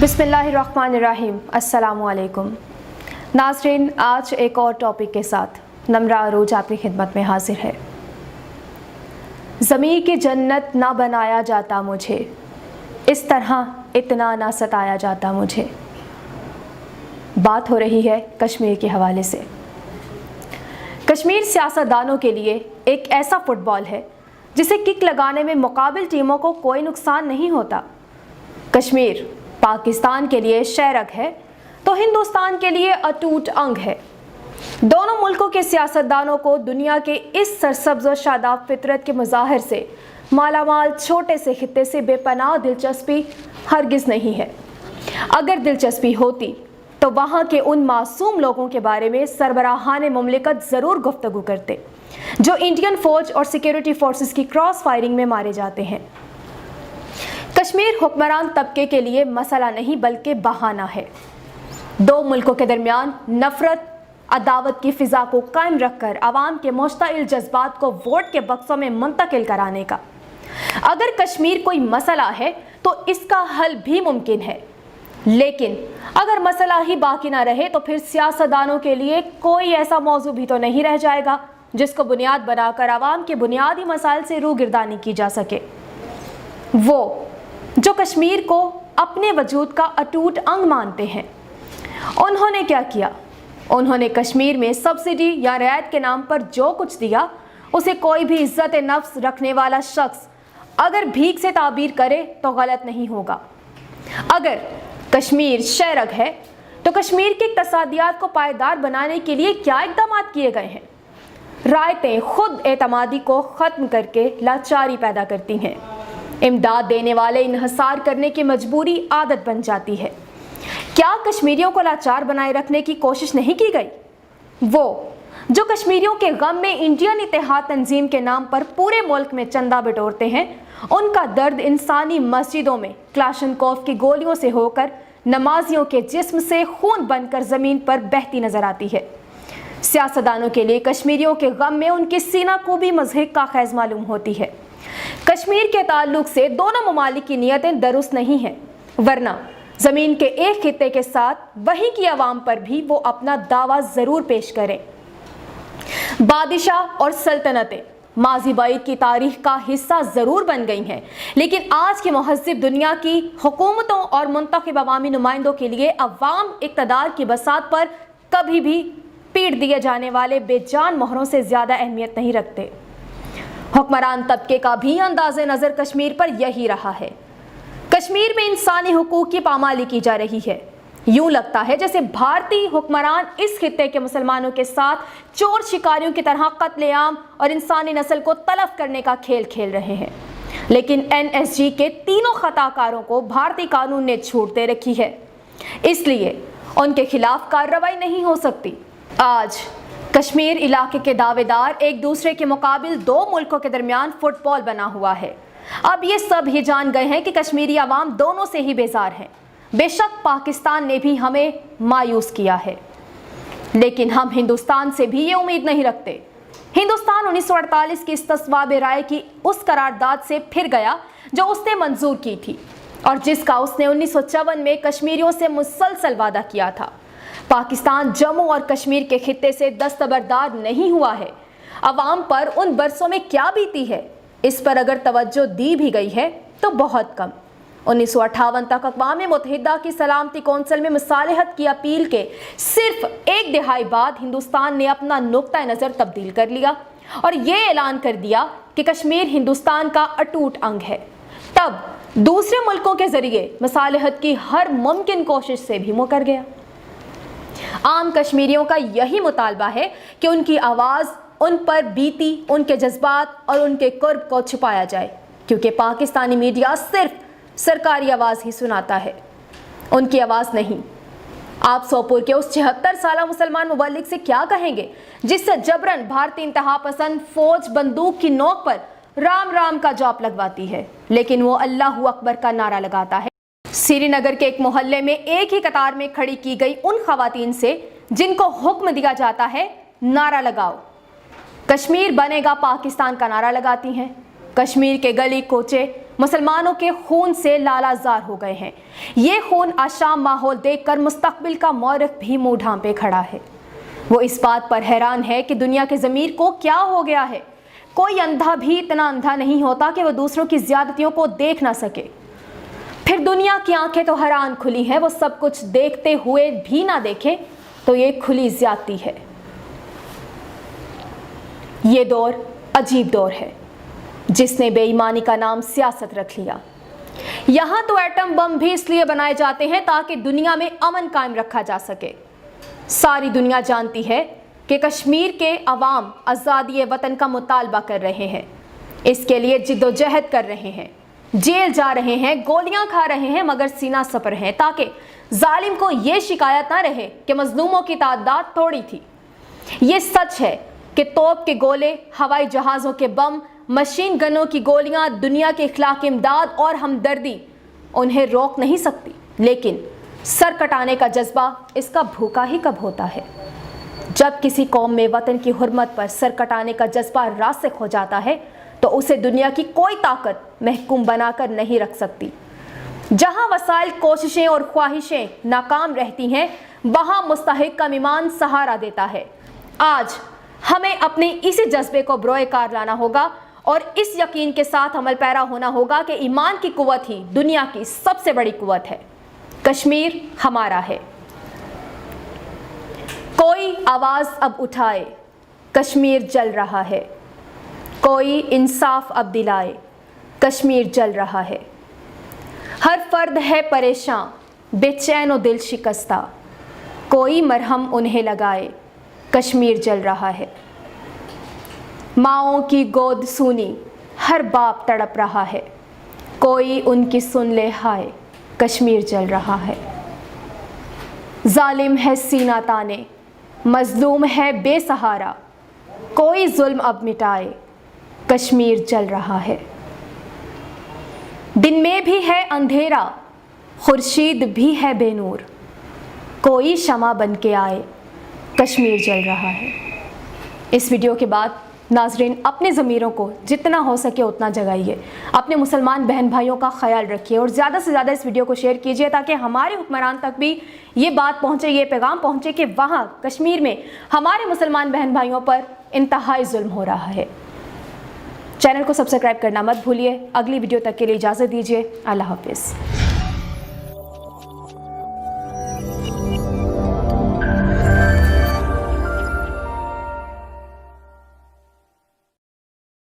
बिस्मिल्लाहिर्रहमानिर्रहीम, अस्सलामुअलैकुम। नाज़रीन, आज एक और टॉपिक के साथ नम्रा अरूज आपकी खिदमत में हाजिर है। ज़मीं की जन्नत ना बनाया जाता मुझे, इस तरह इतना ना सताया जाता मुझे। बात हो रही है कश्मीर के हवाले से। कश्मीर सियासतदानों के लिए एक ऐसा फुटबॉल है जिसे किक लगाने में मुकाबिल टीमों को कोई नुकसान नहीं होता। कश्मीर पाकिस्तान के लिए शहरग है तो हिंदुस्तान के लिए अटूट अंग है। दोनों मुल्कों के सियासतदानों को दुनिया के इस सरसब्ज़ और शादाब फितरत के मज़ाहिर से मालामाल छोटे से खित्ते से बेपनाह दिलचस्पी हरगिज़ नहीं है। अगर दिलचस्पी होती तो वहाँ के उन मासूम लोगों के बारे में सरबराहान मुमलिकत ज़रूर गुफ्तगू करते जो इंडियन फ़ौज और सिक्योरिटी फोर्सेस की क्रॉस फायरिंग में मारे जाते हैं। कश्मीर हुक्मरान तबके के लिए मसला नहीं बल्कि बहाना है। दो मुल्कों के दरमियान नफरत अदावत की फ़िज़ा को कायम रखकर आवाम के मुश्ताइल जज्बात को वोट के बक्सों में मुंतकिल कराने का। अगर कश्मीर कोई मसला है तो इसका हल भी मुमकिन है, लेकिन अगर मसला ही बाकी ना रहे तो फिर सियासतदानों के लिए कोई ऐसा मौजू भी तो नहीं रह जाएगा जिसको बुनियाद बनाकर आवाम के बुनियादी मसाइल से रूगिरदानी की जा सके। वो जो कश्मीर को अपने वजूद का अटूट अंग मानते हैं, उन्होंने क्या किया? उन्होंने कश्मीर में सब्सिडी या रियायत के नाम पर जो कुछ दिया उसे कोई भी इज्जत नफ्स रखने वाला शख्स अगर भीख से ताबीर करे तो गलत नहीं होगा। अगर कश्मीर शहरग है तो कश्मीर के इक़्तिसादियात को पायदार बनाने के लिए क्या इक़दाम किए गए हैं? रायतें खुद एतमादी को ख़त्म करके लाचारी पैदा करती हैं। इमदाद देने वाले इन्हसार करने की मजबूरी आदत बन जाती है। क्या कश्मीरियों को लाचार बनाए रखने की कोशिश नहीं की गई? वो जो कश्मीरियों के गम में इंडियन इत्तेहाद तंजीम के नाम पर पूरे मुल्क में चंदा बटोरते हैं, उनका दर्द इंसानी मस्जिदों में क्लाशनकोफ की गोलियों से होकर नमाजियों के जिस्म से खून बनकर ज़मीन पर बहती नजर आती है। सियासतदानों के लिए कश्मीरियों के गम में उनकी सीना को भी मज़हिक का खैज़ मालूम होती है। कश्मीर के ताल्लुक से दोनों ममालिक की नीयतें दुरुस्त नहीं हैं, वरना ज़मीन के एक खित्ते के साथ वहीं की आवाम पर भी वो अपना दावा ज़रूर पेश करें। बादशाह और सल्तनतें माजी बाइद की तारीख का हिस्सा ज़रूर बन गई हैं, लेकिन आज की महज़िब दुनिया की हुकूमतों और मुंतखब अवामी नुमाइंदों के लिए अवाम इक़्तिदार की बसात पर कभी भी पीट दिए जाने वाले बेजान मोहरों से ज़्यादा अहमियत नहीं रखते। हुक्मरान तबके का भी अंदाज़े नज़र कश्मीर पर यही रहा है। कश्मीर में इंसानी हुकूक की पामाली की जा रही है। यूं लगता है जैसे भारतीय हुक्मरान इस खित्ते के मुसलमानों के साथ चोर शिकारियों की तरह कत्लेआम और इंसानी नस्ल को तलफ करने का खेल खेल रहे हैं, लेकिन NSG के तीनों खताकारों को भारतीय कानून ने छूट दे रखी है, इसलिए उनके खिलाफ कार्रवाई नहीं हो सकती। आज कश्मीर इलाके के दावेदार एक दूसरे के मुकाबिल दो मुल्कों के दरमियान फुटबॉल बना हुआ है। अब ये सब ही जान गए हैं कि कश्मीरी अवाम दोनों से ही बेजार हैं। बेशक पाकिस्तान ने भी हमें मायूस किया है, लेकिन हम हिंदुस्तान से भी ये उम्मीद नहीं रखते। हिंदुस्तान 1948 की इस्तिस्वाब राय की उस करारदाद से फिर गया जो उसने मंजूर की थी और जिसका उसने 1954 में कश्मीरियों से मुसलसल वादा किया था। पाकिस्तान जम्मू और कश्मीर के खित्ते से दस्तबरदार नहीं हुआ है। अवाम पर उन बरसों में क्या बीती है, इस पर अगर तवज्जो दी भी गई है तो बहुत कम। 1958 तक अक़वाम मुत्तहिदा की सलामती कौंसिल में मुसालहत की अपील के सिर्फ एक दिहाई बाद हिंदुस्तान ने अपना नुक्ता नज़र तब्दील कर लिया और ये ऐलान कर दिया कि कश्मीर हिंदुस्तान का अटूट अंग है। तब दूसरे मुल्कों के ज़रिए मुसालहत की हर मुमकिन कोशिश से भी मुकर गया। आम कश्मीरियों का यही मुतालबा है कि उनकी आवाज़, उन पर बीती उनके जज्बात और उनके कुर्ब को छुपाया जाए, क्योंकि पाकिस्तानी मीडिया सिर्फ सरकारी आवाज़ ही सुनाता है, उनकी आवाज़ नहीं। आप सोपुर के उस 76 साला मुसलमान मुबल्लिग से क्या कहेंगे जिससे जबरन भारतीय इंतहा पसंद फौज बंदूक की नोक पर राम राम का जॉब लगवाती है, लेकिन वो अल्लाहू अकबर का नारा लगाता है। श्रीनगर के एक मोहल्ले में एक ही कतार में खड़ी की गई उन खवातीन से जिनको हुक्म दिया जाता है नारा लगाओ, कश्मीर बनेगा पाकिस्तान का नारा लगाती हैं। कश्मीर के गली कोचे मुसलमानों के खून से लालाजार हो गए हैं। ये खून आशाम माहौल देखकर मुस्तकबिल का मौरख भी मुंह ढांपे खड़ा है। वो इस बात पर हैरान है कि दुनिया के ज़मीर को क्या हो गया है। कोई अंधा भी इतना अंधा नहीं होता कि वो दूसरों की ज़्यादतियों को देख ना सके। फिर दुनिया की आंखें तो हैरान खुली हैं, वो सब कुछ देखते हुए भी ना देखें तो ये खुली ज़्यादती है। ये दौर अजीब दौर है जिसने बेईमानी का नाम सियासत रख लिया। यहाँ तो एटम बम भी इसलिए बनाए जाते हैं ताकि दुनिया में अमन कायम रखा जा सके। सारी दुनिया जानती है कि कश्मीर के अवाम आज़ादी वतन का मुतालबा कर रहे हैं, इसके लिए जिद्दोजहद कर रहे हैं, जेल जा रहे हैं, गोलियां खा रहे हैं, मगर सीना सपर हैं ताकि जालिम को ये शिकायत ना रहे कि मजलूमों की तादाद थोड़ी थी। ये सच है कि तोप के गोले, हवाई जहाज़ों के बम, मशीन गनों की गोलियां, दुनिया के इखलाक इमदाद और हमदर्दी उन्हें रोक नहीं सकती, लेकिन सर कटाने का जज्बा इसका भूखा ही कब होता है। जब किसी कौम में वतन की हुर्मत पर सर कटाने का जज्बा रासिख हो जाता है तो उसे दुनिया की कोई ताकत महकूम बनाकर नहीं रख सकती। जहां वसाइल, कोशिशें और ख्वाहिशें नाकाम रहती हैं, वहां मुस्तहिक का ईमान सहारा देता है। आज हमें अपने इसी जज्बे को बरोए कार लाना होगा और इस यकीन के साथ अमल पैरा होना होगा कि ईमान की कुव्वत ही दुनिया की सबसे बड़ी कुव्वत है। कश्मीर हमारा है। कोई आवाज़ अब उठाए, कश्मीर जल रहा है। कोई इंसाफ अब दिलाए, कश्मीर जल रहा है। हर फर्द है परेशान, बेचैन और दिल शिकस्ता। कोई मरहम उन्हें लगाए, कश्मीर जल रहा है। माँओं की गोद सूनी, हर बाप तड़प रहा है। कोई उनकी सुन ले हाय, कश्मीर जल रहा है। जालिम है सीना ताने, मजलूम है बेसहारा। कोई जुल्म अब मिटाए, कश्मीर जल रहा है। दिन में भी है अंधेरा, खुर्शीद भी है बेनूर। कोई शमा बन के आए, कश्मीर जल रहा है। इस वीडियो के बाद नाजरीन अपने ज़मीरों को जितना हो सके उतना जगाइए, अपने मुसलमान बहन भाइयों का ख्याल रखिए और ज़्यादा से ज़्यादा इस वीडियो को शेयर कीजिए ताकि हमारे हुक्मरान तक भी ये बात पहुँचे, ये पैगाम पहुँचे कि वहाँ कश्मीर में हमारे मुसलमान बहन भाइयों पर इंतहाई जुल्म हो रहा है। चैनल को सब्सक्राइब करना मत भूलिए। अगली वीडियो तक के लिए इजाज़त दीजिए। अल्लाह हाफिज़।